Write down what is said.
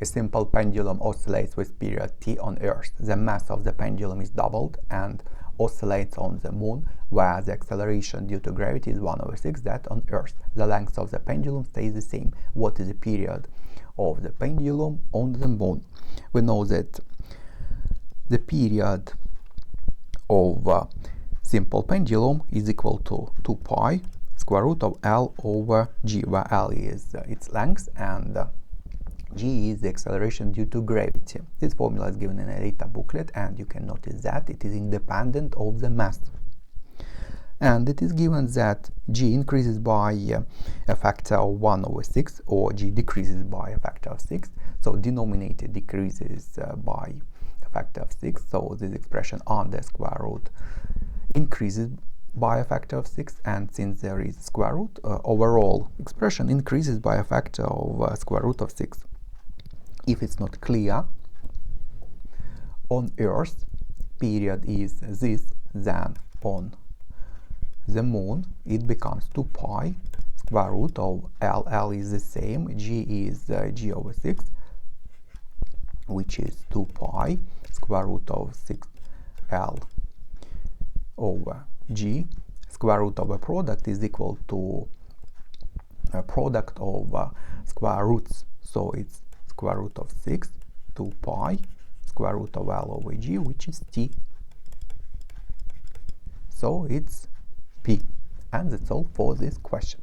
A simple pendulum oscillates with period t on Earth. The mass of the pendulum is doubled and oscillates on the Moon, where the acceleration due to gravity is 1/6 that on Earth. The length of the pendulum stays the same. What is the period of the pendulum on the Moon? We know that the period of simple pendulum is equal to 2 pi square root of L over G, where L is its length and G is the acceleration due to gravity. This formula is given in a data booklet, and you can notice that it is independent of the mass. And it is given that G increases by a factor of 1/6, or G decreases by a factor of 6. So denominator decreases by a factor of 6. So this expression under square root increases by a factor of 6, and since there is square root, overall expression increases by a factor of square root of 6. If it's not clear, on Earth period is this, then on the Moon it becomes 2 pi square root of L. L is the same, G is G over 6, which is 2 pi square root of 6L over G. Square root of a product is equal to a product of square roots, so it's square root of 6, 2 pi square root of L over G, which is T. So it's P. And that's all for this question.